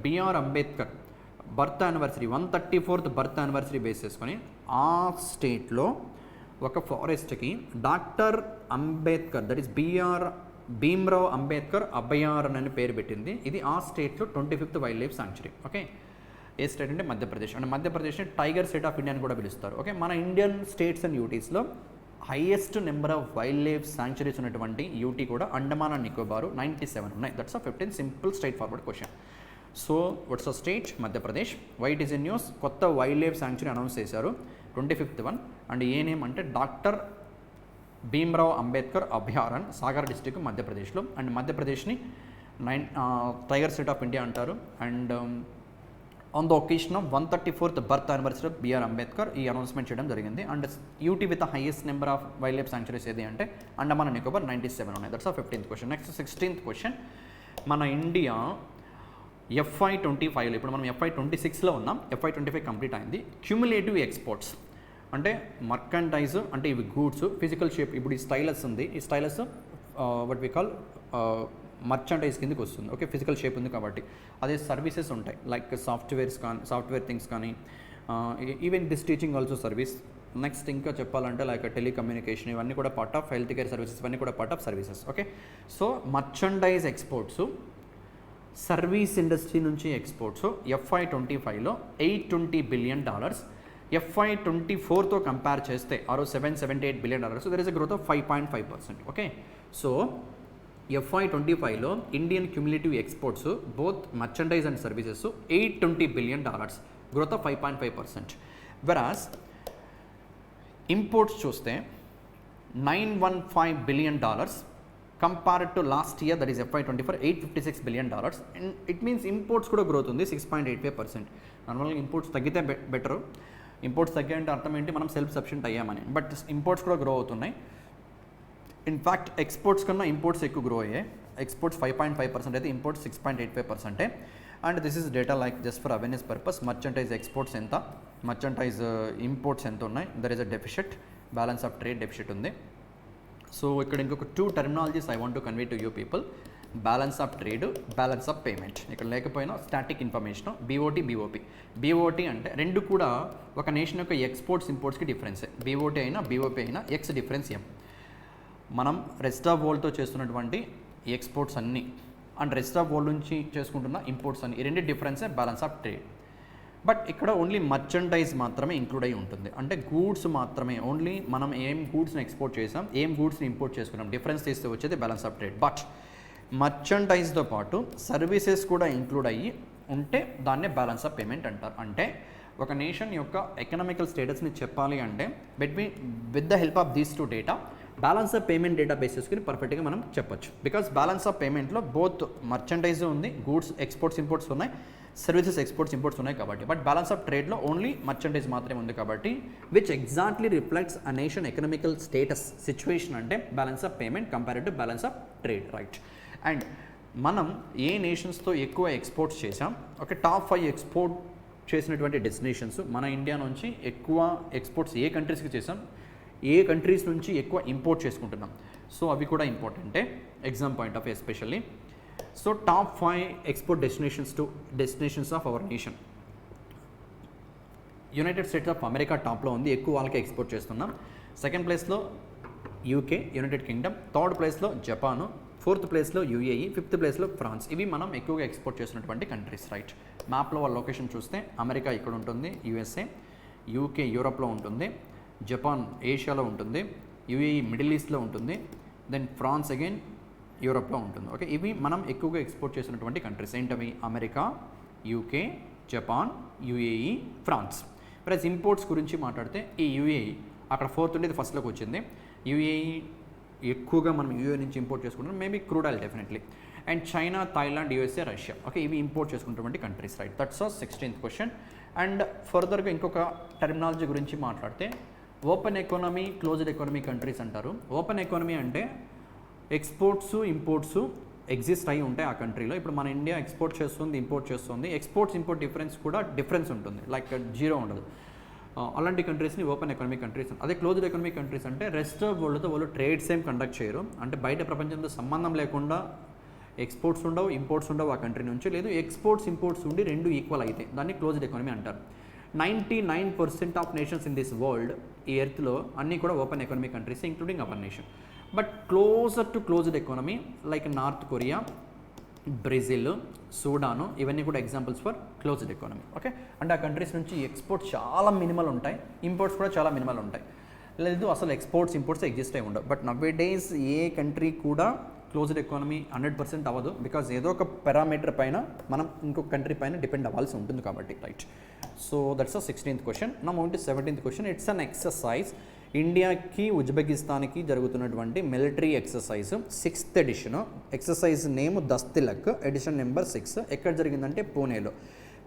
BR Ambedkar birth anniversary 134th birth anniversary base చేసుకొని ఆ స్టేట్లో ఒక ఫారెస్ట్కి doctor Ambedkar, that is Bhimrao Ambedkar Abhayaran అని పేరు పెట్టింది. ఇది ఆ స్టేట్లో 25th wild life sanctuary. Okay, ఏ స్టేట్ అంటే మధ్యప్రదేశ్. అంటే మధ్యప్రదేశ్ని టైగర్ స్టేట్ ఆఫ్ ఇండియా అని కూడా పిలుస్తారు. ఓకే, మన ఇండియన్ స్టేట్స్ అండ్ యూటీస్లో highest number of wild life sanctuaries ఉన్నటువంటి యూటీ కూడా అండమాన్ అండ్ నికోబార్ 97 ఉన్నాయి. That's a 15 simple straight forward question. So what's a state? Madhya Pradesh. Why it is in news? కొత్త వైల్డ్ లైఫ్ శాంక్చురీ అనౌన్స్ చేశారు, 25th one. And a name అంటే డాక్టర్ భీమ్రావ్ అంబేద్కర్ అభయారణ్, సాగర్ డిస్ట్రిక్ట్ మధ్యప్రదేశ్లో. అండ్ మధ్యప్రదేశ్ని టైగర్ స్టేట్ ఆఫ్ ఇండియా అంటారు. And on the occasion of 134th birth anniversary of BR Ambedkar ఈ అనౌన్స్మెంట్ చేయడం జరిగింది. And UT with the highest number of wild life sanctuaries ఏది అంటే అండమాన్ అండ్ నికోబార్ 97 ఉన్నాయి. దట్స్ ఆ 15th question. Next 16th question. మన ఇండియా FY25లో, ఇప్పుడు మనం FY26లో ఉన్నాం, FY25 కంప్లీట్ అయింది. క్యూములేటివ్ ఎక్స్పోర్ట్స్ అంటే మర్కంటైజ్ అంటే ఇవి గూడ్స్, ఫిజికల్ షేప్. ఇప్పుడు ఈ స్టైలస్ ఉంది, ఈ stylus what we call merchandise కిందకి వస్తుంది. ఓకే, ఫిజికల్ షేప్ ఉంది కాబట్టి. అదే సర్వీసెస్ ఉంటాయి లైక్ సాఫ్ట్వేర్ థింగ్స్ కానీ, even this teaching also service. Next ఇంకా చెప్పాలంటే లైక్ టెలికమ్యూనికేషన్, ఇవన్నీ కూడా part of health care services, ఇవన్నీ కూడా part of services. Okay, so merchandise exports, service industry నుంచి ఎక్స్పోర్ట్స్ FY25లో $820 బిలియన్. FY24తో కంపేర్ చేస్తే $778 billion. So there is a growth of 5.5%. Okay, so FY25లో Indian cumulative exports both merchandise and services $820 billion, growth of 5.5%. Whereas imports చూస్తే $915 billion compared to last year, that is FY24 $856 billion. And it means imports కూడా గ్రోత్ ఉంది 6.85%. నార్మల్గా ఇంపోర్ట్స్ తగ్గితే బెటర్. ఇంపోర్ట్స్ తగ్గాయంటే అర్థం ఏంటి, మనం సెల్ఫ్ సఫిషియెంట్ అయ్యామని. బట్ ఇంపోర్ట్స్ కూడా గ్రో అవుతున్నాయి. ఇన్ఫ్యాక్ట్ ఎక్స్పోర్ట్స్ కన్నా ఇంపోర్ట్స్ ఎక్కువ గ్రో అయ్యాయి. ఎక్స్పోర్ట్స్ 5.5% అయితే imports 6.85%. And this is data like just for awareness purpose. Merchandise exports ఎంత, మర్చంటైజ్ ఇంపోర్ట్స్ ఎంత ఉన్నాయి, there is a deficit, balance of trade deficit ఉంది. సో ఇక్కడ ఇంకొక 2 terminologies I want to convey to you people. Balance of trade, balance of payment. ఇక్కడ లేకపోయినా స్టాటిక్ ఇన్ఫర్మేషన్, BOT. BOT అంటే రెండు కూడా ఒక నేషన్ యొక్క ఎక్స్పోర్ట్స్ ఇంపోర్ట్స్కి డిఫరెన్సే. BOT అయినా BOP అయినా ఎక్స్ డిఫరెన్స్ M. మనం రెస్ట్ ఆఫ్ వరల్డ్తో చేస్తున్నటువంటి ఎక్స్పోర్ట్స్ అన్నీ అండ్ రెస్ట్ ఆఫ్ వరల్డ్ నుంచి చేసుకుంటున్న ఇంపోర్ట్స్ అన్ని, ఈ రెండు డిఫరెన్సే బ్యాలెన్స్ ఆఫ్ ట్రేడ్. బట్ ఇక్కడ ఓన్లీ మర్చండైజ్ మాత్రమే ఇంక్లూడ్ అయి ఉంటుంది. అంటే గూడ్స్ మాత్రమే, ఓన్లీ మనం ఏం గూడ్స్ని ఎక్స్పోర్ట్ చేసాం, ఏం గూడ్స్ని ఇంపోర్ట్ చేసుకున్నాం, డిఫరెన్స్ తీస్తే వచ్చేది బ్యాలెన్స్ ఆఫ్ ట్రేడ్. బట్ మర్చండైజ్తో పాటు సర్వీసెస్ కూడా ఇంక్లూడ్ అయ్యి ఉంటే దాన్నే బ్యాలెన్స్ ఆఫ్ పేమెంట్ అంటారు. అంటే ఒక నేషన్ యొక్క ఎకనామికల్ స్టేటస్ని చెప్పాలి అంటే with the help of these 2 data, balance of payment data బేసిస్కి పర్ఫెక్ట్గా మనం చెప్పొచ్చు. బికాస్ బ్యాలెన్స్ ఆఫ్ పేమెంట్లో బోత్ మర్చండైజ్ ఉంది, గూడ్స్ ఎక్స్పోర్ట్స్ ఇంపోర్ట్స్ ఉన్నాయి, సర్వీసెస్ ఎక్స్పోర్ట్స్ ఇంపోర్ట్స్ ఉన్నాయి కాబట్టి. బట్ బ్యాలెన్స్ ఆఫ్ ట్రేడ్లో ఓన్లీ మర్చండైజ్ మాత్రమే ఉంది కాబట్టి, which exactly reflects a nation economical status situation అంటే balance of payment compared to balance of trade, right. And మనం ఏ నేషన్స్తో ఎక్కువ ఎక్స్పోర్ట్స్ చేసాం, ఒక టాప్ 5 ఎక్స్పోర్ట్ చేసినటువంటి డెస్టినేషన్స్ మన ఇండియా నుంచి ఎక్కువ ఎక్స్పోర్ట్స్ ఏ కంట్రీస్కి చేసాం, ఏ కంట్రీస్ నుంచి ఎక్కువ ఇంపోర్ట్ చేసుకుంటున్నాం. సో అవి కూడా ఇంపార్టెంటే exam point of especially. So top 5 export destinations of our nation. United states of America టాప్లో ఉంది, ఎక్కువ వాళ్ళకి ఎక్స్పోర్ట్ చేస్తున్నాం. సెకండ్ ప్లేస్లో UK, యునైటెడ్ కింగ్డమ్. థర్డ్ ప్లేస్లో జపాను. ఫోర్త్ ప్లేస్లో UAE. ఫిఫ్త్ ప్లేస్లో ఫ్రాన్స్. ఇవి మనం ఎక్కువగా ఎక్స్పోర్ట్ చేసినటువంటి కంట్రీస్, రైట్. మ్యాప్లో వాళ్ళ లొకేషన్ చూస్తే అమెరికా ఇక్కడ ఉంటుంది, USA, UK యూరోప్లో ఉంటుంది, జపాన్ ఏషియాలో ఉంటుంది, UAE మిడిల్ ఈస్ట్లో ఉంటుంది, దెన్ ఫ్రాన్స్ అగైన్ యూరోప్లో ఉంటుంది. ఓకే, ఇవి మనం ఎక్కువగా ఎక్స్పోర్ట్ చేసినటువంటి కంట్రీస్. ఏంటవి? America, UK, Japan, UAE, France. Plus imports గురించి మాట్లాడితే ఈ UAE అక్కడ ఫోర్త్ ఉండేది, ఫస్ట్లోకి వచ్చింది. UAE ఎక్కువగా మనం UAE నుంచి ఇంపోర్ట్ చేసుకుంటాం, maybe crude oil definitely. And China, Thailand, USA, Russia. Okay, ఇవి ఇంపోర్ట్ చేసుకున్నటువంటి countries, right. That's 16th question. And ఫర్దర్గా ఇంకొక టెర్మినాలజీ గురించి మాట్లాడితే open economy, closed economy countries అంటారు. ఓపెన్ ఎకానమీ అంటే ఎక్స్పోర్ట్స్ ఇంపోర్ట్స్ ఎగ్జిస్ట్ అయి ఉంటాయి ఆ కంట్రీలో. ఇప్పుడు మన ఇండియా ఎక్స్పోర్ట్ చేస్తుంది, ఇంపోర్ట్ చేస్తుంది, ఎక్స్పోర్ట్స్ ఇంపోర్ట్ డిఫరెన్స్ ఉంటుంది, లైక్ జీరో ఉండదు. అలాంటి కంట్రీస్ని ఓపెన్ ఎకానమీ కంట్రీస్. అదే క్లోజ్డ్ ఎకానమీ కంట్రీస్ అంటే రెస్ట్ ఆఫ్ వరల్డ్తో వాళ్ళు ట్రేడ్స్ ఏం కండక్ట్ చేయరు. అంటే బయట ప్రపంచంతో సంబంధం లేకుండా ఎక్స్పోర్ట్స్ ఉండవు, ఇంపోర్ట్స్ ఉండవు ఆ కంట్రీ నుంచి. లేదు, ఎక్స్పోర్ట్స్ ఇంపోర్ట్స్ ఉండి రెండు ఈక్వల్ అయితే దాన్ని క్లోజ్డ్ ఎకానమీ అంటారు. 99% of nations in this world, ఈ ఎర్త్లో అన్నీ కూడా open economy countries, including our nation. But closer to closed economy like north Korea, Brazil, సూడాను, ఇవన్నీ కూడా examples for closed economy. Okay, అంటే ఆ కంట్రీస్ నుంచి ఎక్స్పోర్ట్స్ చాలా మినిమల్ ఉంటాయి, ఇంపోర్ట్స్ కూడా చాలా మినిమల్ ఉంటాయి. లేదు అసలు ఎక్స్పోర్ట్స్ ఇంపోర్ట్స్ ఎగ్జిస్ట్ అయి ఉండవు. But now days A country కూడా క్లోజ్డ్ ఎకానమీ 100% అవ్వదు. బికాజ్ ఏదో ఒక పారామీటర్ పైన మనం ఇంకొక కంట్రీ పైన డిపెండ్ అవ్వాల్సి ఉంటుంది కాబట్టి, right. So that's 16th question. నా మౌంట్ 17th question. It's an exercise. ఇండియాకి ఉజ్బెకిస్తాన్కి జరుగుతున్నటువంటి military exercise 6th edition. Exercise name Dustlik, edition number 6. ఎక్కడ జరిగిందంటే పూణేలో.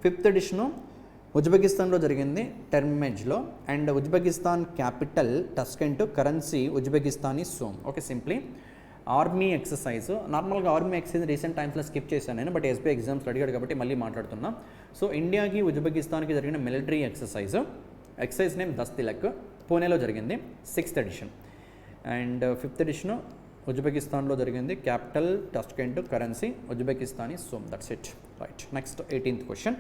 5th ఎడిషను ఉజ్బెకిస్తాన్లో జరిగింది, టెర్మెజ్లో. And Uzbekistan capital Tashkent, currency Uzbekistani som. Okay, simply army exercise. నార్మల్గా ఆర్మీ ఎక్సర్సైజ్ రీసెంట్ టైమ్స్లో స్కిప్ చేశాను నేను, బట్ SBI ఎగ్జామ్స్ అడిగాడు కాబట్టి మళ్ళీ మాట్లాడుతున్నా. సో ఇండియాకి ఉజ్బెకిస్తాన్కి జరిగిన మిలిటరీ ఎక్సర్సైజ్ నేమ్ దస్తిలక్, పూణేలో జరిగింది. 6th edition. And 5th edition ఉజ్బెకిస్తాన్లో జరిగింది. Capital Tashkent, currency Uzbekistani som. That's it. Right. Next 18th question.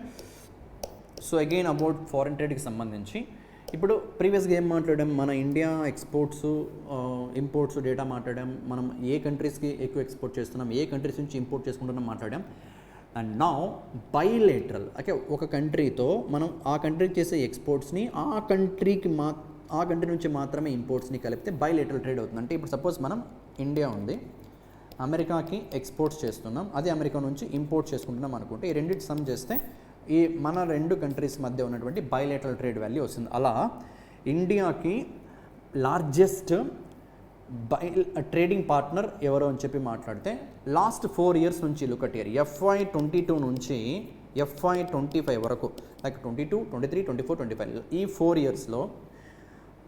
So again about foreign ట్రేడ్కి సంబంధించి ఇప్పుడు ప్రీవియస్గా ఏం మాట్లాడాం, మన ఇండియా ఎక్స్పోర్ట్స్ ఇంపోర్ట్స్ డేటా మాట్లాడాం, మనం ఏ కంట్రీస్కి ఎక్కువ ఎక్స్పోర్ట్ చేస్తున్నాం, ఏ కంట్రీస్ నుంచి ఇంపోర్ట్ చేసుకుంటున్నాం మాట్లాడాం. అండ్ నౌ బైలేటరల్, ఓకే, ఒక కంట్రీతో మనం ఆ కంట్రీకి చేసే ఎక్స్పోర్ట్స్ని ఆ కంట్రీ నుంచి మాత్రమే ఇంపోర్ట్స్ని కలిపితే బైలేటరల్ ట్రేడ్ అవుతుంది. అంటే ఇప్పుడు సపోజ్ మనం ఇండియా ఉంది, అమెరికాకి ఎక్స్పోర్ట్స్ చేస్తున్నాం, అదే అమెరికా నుంచి ఇంపోర్ట్ చేసుకుంటున్నాం అనుకుంటే ఈ రెండింటి సమ్ చేస్తే ఈ మన రెండు కంట్రీస్ మధ్య ఉన్నటువంటి బైలేటరల్ ట్రేడ్ వాల్యూ వస్తుంది. అలా ఇండియాకి లార్జెస్ట్ ట్రేడింగ్ పార్ట్నర్ ఎవరో అని చెప్పి మాట్లాడితే లాస్ట్ 4 years నుంచి లుక్ అట్ ఇయర్ FY22 నుంచి FY25 వరకు, లైక్ 22, 23, 24, 25 ఈ 4 yearsలో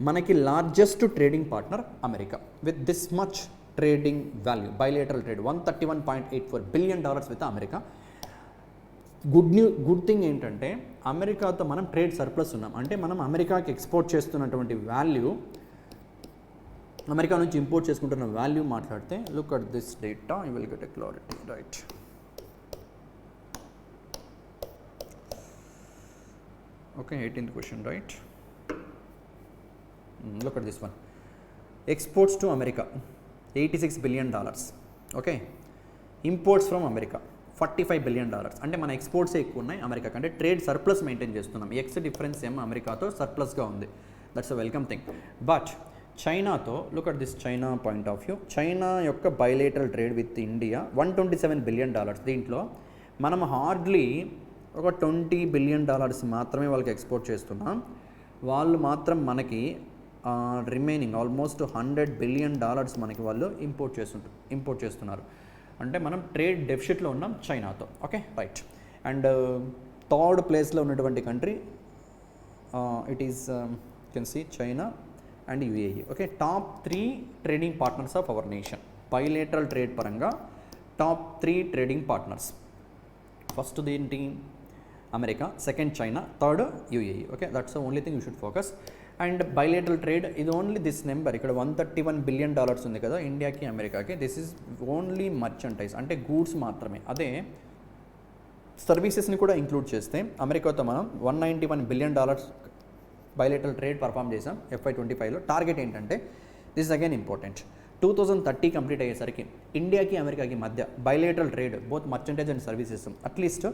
మనకి largest trading partner America with this much trading value, bilateral trade $131.84 billion with America. Good thing ఏంటంటే అమెరికాతో మనం ట్రేడ్ సర్ప్లస్ ఉన్నాం, అంటే మనం అమెరికాకి ఎక్స్పోర్ట్ చేస్తున్నటువంటి వాల్యూ, అమెరికా నుంచి ఇంపోర్ట్ చేసుకుంటున్న వాల్యూ మాట్లాడితే look at this data, you will get a clarity. Right. Okay, 18th question. Right. Look at this one. Exports to America $86 billion. ఓకే, ఇంపోర్ట్స్ ఫ్రమ్ అమెరికా $45 billion. అంటే మన ఎక్స్పోర్ట్సే ఎక్కువ ఉన్నాయి అమెరికా కంటే, ట్రేడ్ సర్ప్లస్ మెయింటైన్ చేస్తున్నాం. ఎక్స్ డిఫరెన్స్ ఏమో అమెరికాతో సర్ప్లస్గా ఉంది. That's a welcome thing. But చైనాతో look at this China point of view. China యొక్క bilateral trade with India $127 billion. దీంట్లో మనం హార్డ్లీ ఒక $20 billion మాత్రమే వాళ్ళకి ఎక్స్పోర్ట్ చేస్తున్నాం. వాళ్ళు మాత్రం మనకి రిమైనింగ్ ఆల్మోస్ట్ $100 billion మనకి వాళ్ళు ఇంపోర్ట్ చేస్తున్నారు. అంటే మనం ట్రేడ్ డెఫిసిట్లో ఉన్నాం చైనాతో. Okay, right. అండ్ థర్డ్ ప్లేస్లో ఉన్నటువంటి country it is can see China and UAE. Okay, top 3 trading partners of our nation. Bilateral trade పరంగా టాప్ 3 ట్రేడింగ్ పార్ట్నర్స్. ఫస్ట్ ఏంటి? America, second China, third UAE. Okay, that's the only thing you should focus. And bilateral trade ఇది ఓన్లీ దిస్ నెంబర్ ఇక్కడ $131 billion ఉంది కదా ఇండియాకి అమెరికాకి. దిస్ ఈజ్ ఓన్లీ మర్చెంటైజ్, అంటే గూడ్స్ మాత్రమే. అదే సర్వీసెస్ని కూడా ఇంక్లూడ్ చేస్తే అమెరికాతో మనం $191 billion బైలేటరల్ ట్రేడ్ పర్ఫామ్ చేసాం FY25లో. టార్గెట్ ఏంటంటే this is again important, 2030 complete అయ్యేసరికి ఇండియాకి అమెరికాకి మధ్య bilateral trade both merchandise and services at least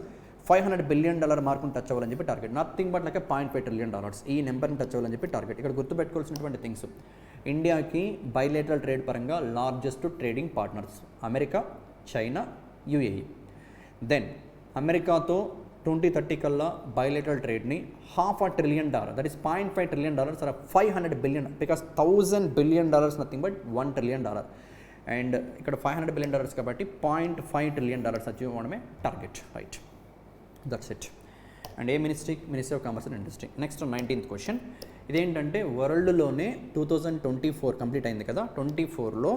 $500 billion మార్కును టచ్ అవ్వాలని చెప్పి target. Nothing but like $0.5 trillion ఈ నెంబర్ని టచ్ అవ్వాలని చెప్పి టార్గెట్. ఇక్కడ గుర్తుపెట్టుకోవాల్సినటువంటి థింగ్స్, ఇండియాకి బైలేటరల్ ట్రేడ్ పరంగా largest trading partners America, China, UAE. Then అమెరికాతో 2030 కల్లా బైలేటరల్ ట్రేడ్ని $500 billion, that is $0.5 trillion or $500 billion, because $1000 billion nothing but $1 trillion. And ఇక్కడ $500 billion కాబట్టి $0.5 trillion అచీవ్ అవ్వడమే target. Right, that's it. And A ministry of commerce and industry. Next 19th question. ఇదేంటంటే వరల్డ్లోనే 2024 కంప్లీట్ అయింది కదా, 24లో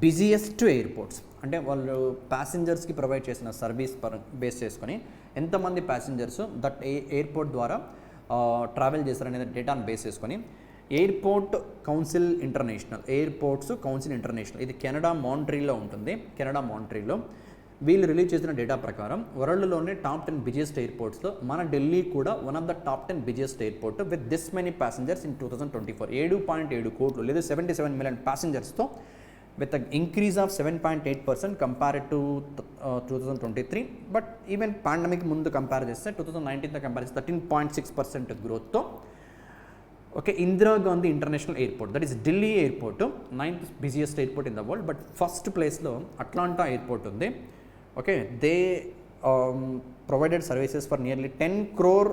బిజియెస్ట్ ఎయిర్పోర్ట్స్, అంటే వాళ్ళు ప్యాసింజర్స్కి ప్రొవైడ్ చేసిన సర్వీస్ బేస్ చేసుకొని ఎంతమంది ప్యాసింజర్స్ దట్ ఎయిర్పోర్ట్ ద్వారా ట్రావెల్ చేశారనేది డేటాను బేస్ చేసుకొని ఎయిర్పోర్ట్స్ కౌన్సిల్ ఇంటర్నేషనల్ ఇది కెనడా మాంట్రీలో ఉంటుంది. కెనడా మాంట్రీలో వీళ్ళు రిలీజ్ చేసిన డేటా ప్రకారం వరల్డ్లోనే టాప్ 10 బిజియెస్ట్ ఎయిర్పోర్ట్స్లో మన ఢిల్లీ కూడా one of the top 10 busiest airport with this many passengers in 2024. 7.7 కోట్లు లేదా 77 million ప్యాసింజర్స్తో with an increase of 7.8% compared to 2023. But even pandemic ముందు కంపేర్ చేస్తే 2019తో కంపేర్ చేస్తే 13.6% గ్రోత్తో okay Indira Gandhi international airport, that is Delhi airport 9th busiest airport in the world. But first ప్లేస్లో అట్లాంటా ఎయిర్పోర్ట్ ఉంది. Okay, they provided services for nearly 10 crore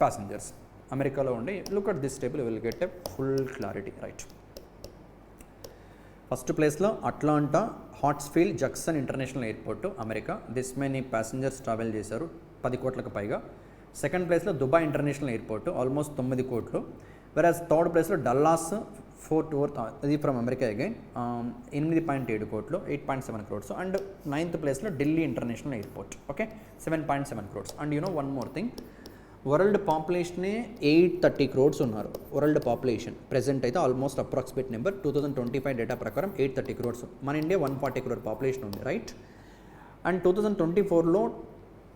passengers అమెరికాలో ఉండి. Look at this table, will get a full clarity. Right, first ప్లేస్లో Atlanta Hartsfield Jackson international airport America, this many passengers travel చేశారు 10 కోట్లకు పైగా. సెకండ్ ప్లేస్లో దుబాయ్ ఇంటర్నేషనల్ ఎయిర్పోర్ట్ ఆల్మోస్ట్ 9 కోట్లు. వెరాజ్ థర్డ్ ప్లేస్లో డల్లాస్ ఫోర్త్ ఇది ఫ్రమ్ అమెరికా అగైన్ 8.7 కోట్లు 8.7 crores. అండ్ 9th ప్లేస్లో Delhi international airport okay 7.7 crores. And one more thing, world పాపులేషనే 830 crores ఉన్నారు. వరల్డ్ పాపులేషన్ ప్రెసెంట్ అయితే ఆల్మోస్ట్ అప్రాక్సిమేట్ నెంబర్ 2025 డేటా ప్రకారం 830 crores. మన ఇండియా 140 crore పాపులేషన్ ఉంది, రైట్. అండ్ 2024లో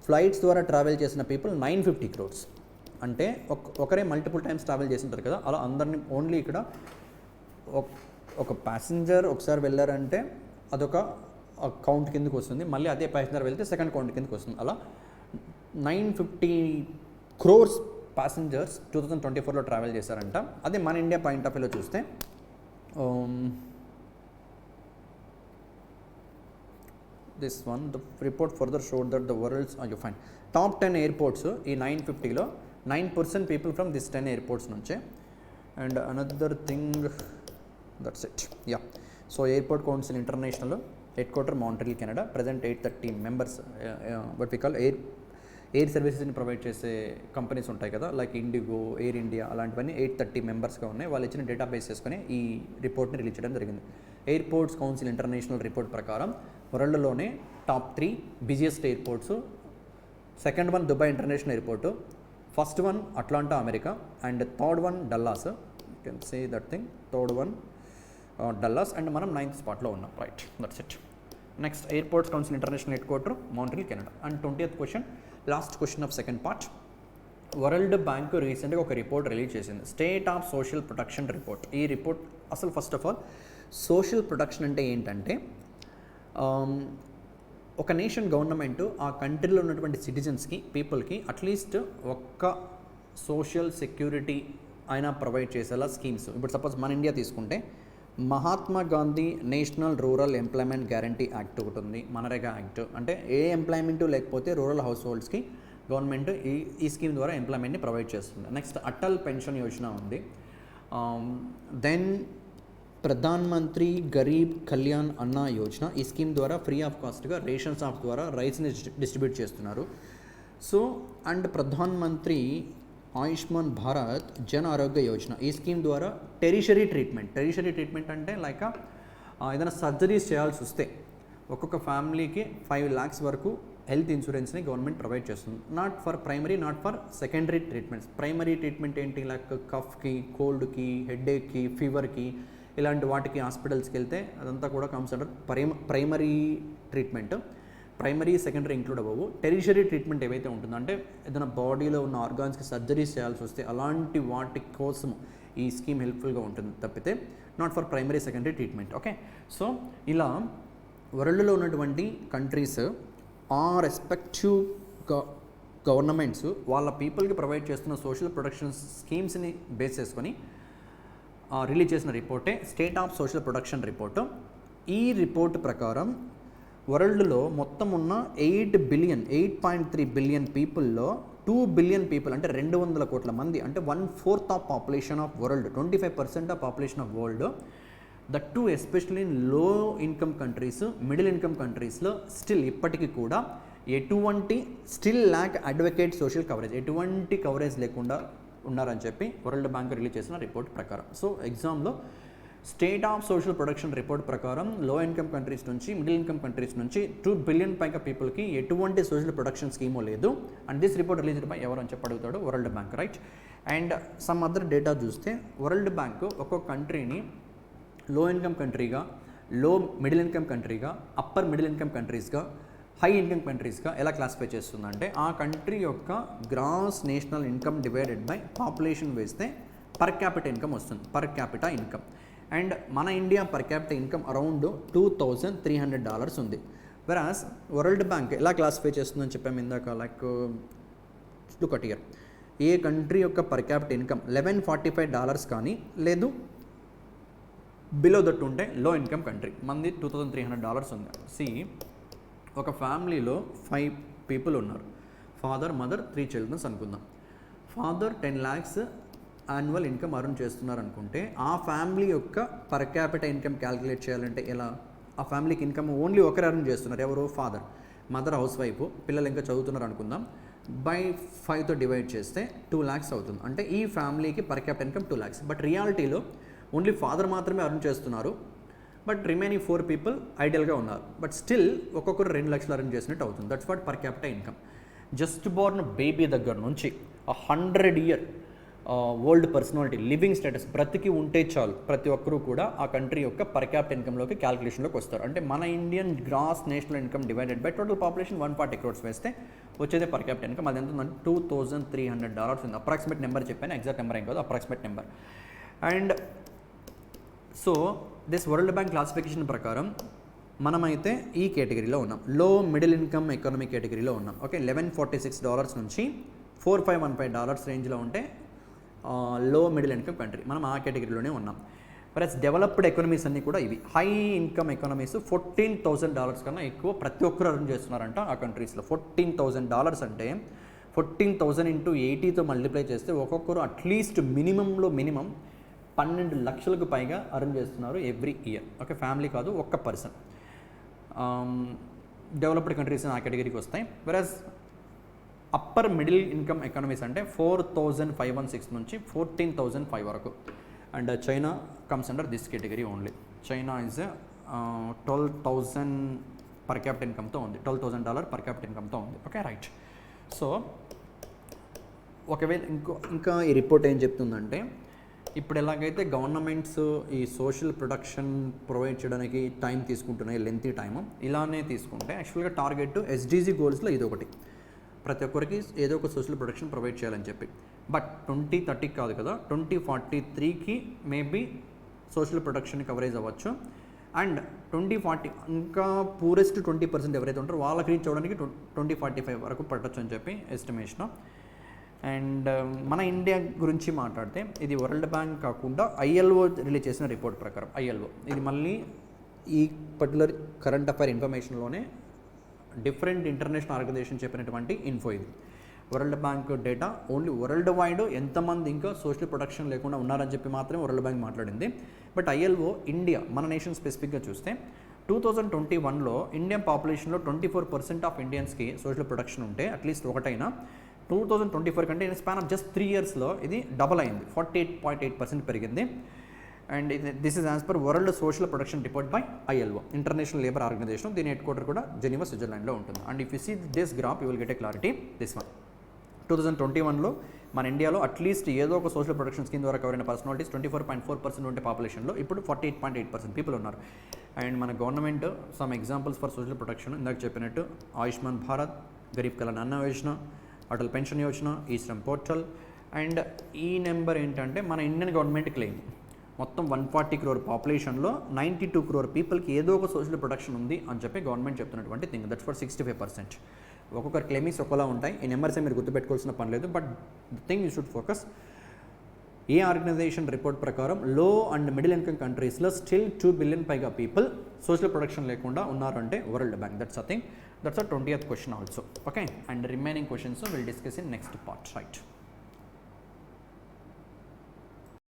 ఫ్లైట్స్ ద్వారా ట్రావెల్ చేసిన పీపుల్ 950 crores. అంటే ఒకరే మల్టిపుల్ టైమ్స్ ట్రావెల్ చేసింటారు కదా, అలా అందరినీ ఓన్లీ ఇక్కడ ఒక ప్యాసింజర్ ఒకసారి వెళ్ళారంటే అదొక కౌంట్ కిందకి వస్తుంది, మళ్ళీ అదే ప్యాసింజర్ వెళ్తే సెకండ్ కౌంట్ కిందకి వస్తుంది. అలా 950 crores ప్యాసింజర్స్ 2024లో ట్రావెల్ చేశారంట. అదే మన ఇండియా పాయింట్ ఆఫ్ వ్యూలో చూస్తే this one the report further showed that the world's you fine top 10 airports ఈ 950లో 9% పీపుల్ ఫ్రమ్ దిస్ 10 ఎయిర్పోర్ట్స్ నుంచే. And another thing that's it, yeah. So airport council international head quarter Montreal, Canada. Present 830 members. But we call air సర్వీసెస్ని ప్రొవైడ్ చేసే కంపెనీస్ ఉంటాయి కదా, లైక్ ఇండిగో, ఎయిర్ ఇండియా, అలాంటివన్నీ 830 మెంబర్స్గా ఉన్నాయి. వాళ్ళు ఇచ్చిన డేటా బేస్ చేసుకుని ఈ రిపోర్ట్ని రిలీజ్ చేయడం జరిగింది. ఎయిర్పోర్ట్స్ కౌన్సిల్ ఇంటర్నేషనల్ రిపోర్ట్ ప్రకారం వరల్డ్లోనే top 3 busiest airports. Second one Dubai international airport, first one Atlanta America, and third one Dallas. You can say that thing, third one Dallas, and మనం 9th స్పాట్లో ఉన్నాం, right. That's it. Next airports council international head quarter Montreal, Canada. And 20th question, last question of second part. World bank రీసెంట్గా ఒక రిపోర్ట్ రిలీజ్ చేసింది, state of social protection report. ఈ రిపోర్ట్ అసలు first of all social protection అంటే ఏంటంటే ఒక నేషన్ గవర్నమెంట్ ఆ కంట్రీలో ఉన్నటువంటి సిటిజన్స్కి, పీపుల్కి అట్లీస్ట్ ఒక్క సోషల్ సెక్యూరిటీ అయినా ప్రొవైడ్ చేసేలా స్కీమ్స్. ఇప్పుడు సపోజ్ మన ఇండియా తీసుకుంటే Mahatma Gandhi national rural employment guarantee act ఒకటి ఉంది, మనరేగా యాక్ట్. అంటే ఏ ఎంప్లాయ్మెంట్ లేకపోతే రూరల్ హౌస్ హోల్డ్స్కి గవర్నమెంట్ ఈ స్కీమ్ ద్వారా ఎంప్లాయ్మెంట్ని ప్రొవైడ్ చేస్తుంది. నెక్స్ట్ అటల్ పెన్షన్ యోజన ఉంది. దెన్ ప్రధాన్ మంత్రి గరీబ్ కళ్యాణ్ అన్న యోజన. ఈ స్కీమ్ ద్వారా ఫ్రీ ఆఫ్ కాస్ట్గా రేషన్ షాప్స్ ద్వారా రైస్ని డిస్ట్రిబ్యూట్ చేస్తున్నారు. సో అండ్ ప్రధాన్ మంత్రి ఆయుష్మాన్ భారత్ జన్ ఆరోగ్య యోజన. ఈ స్కీమ్ ద్వారా టెరిషరీ ట్రీట్మెంట్ అంటే లైక్ ఏదైనా సర్జరీస్ చేయాల్సి వస్తే ఒక్కొక్క ఫ్యామిలీకి 5 lakhs వరకు హెల్త్ ఇన్సూరెన్స్ని గవర్నమెంట్ ప్రొవైడ్ చేస్తుంది. Not for primary, not for secondary treatments. Primary treatment ఏంటి, లైక్ కఫ్కి, కోల్డ్కి, హెడ్ఏక్కి, ఫీవర్కి, ఇలాంటి వాటికి హాస్పిటల్స్కి వెళ్తే అదంతా కూడా comes under primary treatment. Primary, secondary include అవ్వవు. టెరిషరీ ట్రీట్మెంట్ ఏవైతే ఉంటుందో, అంటే ఏదైనా బాడీలో ఉన్న ఆర్గాన్స్కి సర్జరీస్ చేయాల్సి వస్తే అలాంటి వాటి కోసం ఈ స్కీమ్ హెల్ప్ఫుల్గా ఉంటుంది తప్పితే not for primary, secondary treatment. Okay. So ఇలా వరల్డ్లో ఉన్నటువంటి కంట్రీస్ ఆ రెస్పెక్టివ్ గవర్నమెంట్స్ వాళ్ళ పీపుల్కి ప్రొవైడ్ చేస్తున్న సోషల్ ప్రొటెక్షన్ స్కీమ్స్ని బేస్ చేసుకొని రిలీజ్ చేసిన రిపోర్టే state of social protection report. ఈ రిపోర్ట్ ప్రకారం వరల్డ్లో మొత్తం ఉన్న 8.3 బిలియన్ పీపుల్లో 2 బిలియన్ పీపుల్, అంటే 200 కోట్ల మంది, అంటే 1/4 of population of world, 25% of population of world, that to especially in లో ఇన్కమ్ కంట్రీస్, మిడిల్ ఇన్కమ్ కంట్రీస్లో స్టిల్ ఇప్పటికీ కూడా still lakh advocate social coverage, ఎటువంటి కవరేజ్ లేకుండా ఉన్నారని చెప్పి వరల్డ్ బ్యాంక్ రిలీజ్ చేసిన రిపోర్ట్ ప్రకారం. సో ఎగ్జామ్లో state of social protection report ప్రకారం లో ఇన్కమ్ కంట్రీస్ నుంచి, మిడిల్ ఇన్కమ్ కంట్రీస్ నుంచి 2 బిలియన్ పైగా పీపుల్కి ఎటువంటి సోషల్ ప్రొటెక్షన్ స్కీమో లేదు. And this report released by ఎవరు అని చెప్పి అడుగుతాడు, world bank, right. And some other data చూస్తే వరల్డ్ బ్యాంక్ ఒక్కొక్క కంట్రీని లో ఇన్కమ్ కంట్రీగా, లో మిడిల్ ఇన్కమ్ కంట్రీగా, అప్పర్ మిడిల్ ఇన్కమ్ కంట్రీస్గా, హై ఇన్కమ్ కంట్రీస్గా ఎలా క్లాసిఫై చేస్తుందంటే ఆ కంట్రీ యొక్క gross national income divided by population వేస్తే పర్ క్యాపిటల్ ఇన్కమ్ వస్తుంది, పర్ క్యాపిటల్ ఇన్కమ్. అండ్ మన India per capital income around $2,300 ఉంది. వెరాస్ వరల్డ్ బ్యాంక్ ఎలా క్లాసిఫై చేస్తుందని చెప్పాము ఇందాక, like look at here. A country యొక్క పర్ క్యాపిటల్ ఇన్కమ్ $1,145 కానీ లేదు బిలో దట్ ఉంటే లో ఇన్కమ్ కంట్రీ. మంది $2,300 ఉంది. సి ఒక ఫ్యామిలీలో 5 పీపుల్ ఉన్నారు, ఫాదర్, మదర్, 3 చిల్డ్రన్స్ అనుకుందాం. Father 10 lakhs annual income earn చేస్తున్నారు అనుకుంటే ఆ ఫ్యామిలీ యొక్క పర్ క్యాపిటల్ ఇన్కమ్ క్యాలిక్యులేట్ చేయాలంటే ఎలా? ఆ ఫ్యామిలీకి ఇన్కమ్ ఓన్లీ ఒకరు అర్న్ చేస్తున్నారు, ఎవరు? ఫాదర్. మదర్ హౌస్ వైఫ్, పిల్లలు ఇంకా చదువుతున్నారు అనుకుందాం. బై 5తో డివైడ్ చేస్తే 2 lakhs అవుతుంది. అంటే ఈ ఫ్యామిలీకి per capital income 2 lakhs. But రియాలిటీలో ఓన్లీ ఫాదర్ మాత్రమే అర్న్ చేస్తున్నారు, బట్ రిమైనింగ్ 4 people ఐడియల్గా ఉన్నారు. బట్ స్టిల్ ఒక్కొక్కరు 2 lakhs అర్న్ చేసినట్టు అవుతుంది. That's what per capital income. Just born baby దగ్గర నుంచి 100-year world personality living status బ్రతికి ఉంటే చాలు ప్రతి ఒక్కరూ కూడా ఆ కంట్రీ యొక్క పర్ క్యాపిటల్ ఇన్కమ్లోకి క్యాలిక్యులేషన్లోకి వస్తారు. అంటే మన Indian gross national income divided by total population 140 crores వేస్తే వచ్చేదే పర్ క్యాపిటల్ ఇన్కమ్. అది ఎంత ఉందంటే $2,300 ఉంది. అప్రాక్సిమేట్ నెంబర్ చెప్పాను, ఎగ్జాక్ట్ నెంబర్ ఏం కాదు, approximate number. And so this world bank classification ప్రకారం మనమైతే ఈ కేటగిరీలో ఉన్నాం, లో మిడిల్ ఇన్కమ్ ఎకానమీ కేటగిరీలో ఉన్నాం. ఓకే, $1146 నుంచి $4515 రేంజ్లో ఉంటే లో మిడిల్ ఇన్కమ్ కంట్రీ, మనం ఆ కేటగిరీలోనే ఉన్నాం. ప్లస్ డెవలప్డ్ ఎకానమీస్ అన్నీ కూడా ఇవి హై ఇన్కమ్ ఎకానమీస్ $14,000 కన్నా ఎక్కువ ప్రతి ఒక్కరు అర్న్ చేస్తున్నారంట ఆ కంట్రీస్లో. $14,000 అంటే 14,000 ఇంటూ 80తో మల్టిప్లై చేస్తే ఒక్కొక్కరు అట్లీస్ట్ మినిమంలో మినిమం 12 లక్షలకు పైగా అర్న్ చేస్తున్నారు ఎవ్రీ ఇయర్. ఓకే, ఫ్యామిలీ కాదు, ఒక్క పర్సన్. డెవలప్డ్ కంట్రీస్ ఆ కేటగిరీకి వస్తాయి. Versus upper middle income economies అంటే 4,516 నుంచి 14,005 వరకు. And China comes under this category only. China is 12,000 per capital ఇన్కమ్తో ఉంది, $12,000 పర్ క్యాపిటల్ ఇన్కమ్తో ఉంది. Okay, right. సో ఒకవేళ ఇంకా ఈ రిపోర్ట్ ఏం చెప్తుందంటే, ఇప్పుడు ఎలాగైతే గవర్నమెంట్స్ ఈ సోషల్ ప్రొడక్షన్ ప్రొవైడ్ చేయడానికి టైం తీసుకుంటున్నాయి, లెంతీ టైము, ఇలానే తీసుకుంటే యాక్చువల్గా టార్గెట్ ఎస్డీజీ గోల్స్లో ఇది ఒకటి, ప్రతి ఒక్కరికి ఏదో ఒక సోషల్ ప్రొటెక్షన్ ప్రొవైడ్ చేయాలని చెప్పి. బట్ 2030 కాదు కదా, 2043కి మేబీ సోషల్ ప్రొటెక్షన్ కవరేజ్ అవ్వచ్చు. అండ్ 2040 ఇంకా పూరెస్ట్ 20% ఎవరైతే ఉంటారో వాళ్ళకి రీచ్ అవ్వడానికి 2045 వరకు పట్టొచ్చు అని చెప్పి ఎస్టిమేషన్. అండ్ మన ఇండియా గురించి మాట్లాడితే ఇది వరల్డ్ బ్యాంక్ కాకుండా ఐఎల్ఓ రిలీజ్ చేసిన రిపోర్ట్ ప్రకారం, ఐఎల్ఓ ఇది మళ్ళీ ఈ పర్టికులర్ కరెంట్ అఫైర్ ఇన్ఫర్మేషన్లోనే డిఫరెంట్ ఇంటర్నేషనల్ ఆర్గనైజేషన్ చెప్పినటువంటి ఇన్ఫో. ఇది world bank data, only world wide ఎంతమంది ఇంకా సోషల్ ప్రొటెక్షన్ లేకుండా ఉన్నారని చెప్పి మాత్రమే వరల్డ్ బ్యాంక్ మాట్లాడింది. బట్ ఐఎల్ఓ ఇండియా, మన నేషన్ స్పెసిఫిక్గా చూస్తే 2021లో ఇండియన్ పాపులేషన్లో 24% ఆఫ్ ఇండియన్స్కి సోషల్ ప్రొటెక్షన్ ఉంటే అట్లీస్ట్ ఒకటైనా, 2024 కంటే ఇన్ స్పాన్ ఆఫ్ జస్ట్ 3 yearsలో ఇది డబల్ అయింది, 48.8% పెరిగింది. And this is as per world social protection report by ILO, international labour organisation. దీని హెడ్ క్వార్టర్ కూడా జెనీవా, స్విట్జర్లాండ్లో ఉంటుంది. And if you see this graph you will get a clarity. This one 2021లో మన ఇండియాలో అట్లీస్ట్ ఏదో ఒక సోషల్ ప్రొటెక్షన్ స్కీమ్ ద్వారా కవర్ అయిన పర్సనాలిటీస్ 24.4% ఉంటే పాపులేషన్లో ఇప్పుడు 48.8% పీపుల్ ఉన్నారు. అండ్ మన government some examples for social protection ఇందాక చెప్పినట్టు ఆయుష్మాన్ భారత్, గరీబ్ కళ్యాణ్ అన్న యోజన, అటల్ పెన్షన్ యోజన, ఈ శ్రమ్ పోర్టల్. అండ్ ఈ నెంబర్ ఏంటంటే మన ఇండియన్ గవర్నమెంట్ క్లెయిమ్ మొత్తం 140 crore పాపులేషన్లో 92 crore పీపుల్కి ఏదో ఒక సోషల్ ప్రొటెక్షన్ ఉంది అని చెప్పి గవర్నమెంట్ చెప్తున్నటువంటి థింగ్. That's for 65%. ఒక్కొక్కరు క్లెయిమింగ్స్ ఒకలా ఉంటాయి, ఈ నెంబర్స్ మీరు గుర్తుపెట్టుకోవాల్సిన పని లేదు. But the thing you should focus, a organisation report ప్రకారం లో అండ్ మిడిల్ ఇన్కమ్ కంట్రీస్లో స్టిల్ 2 billion పైగా పీపుల్ సోషల్ ప్రొటెక్షన్ లేకుండా ఉన్నారంటే world bank. That's a thing. That's a 20th question also. Okay, and remaining questions will discuss in next part. Right.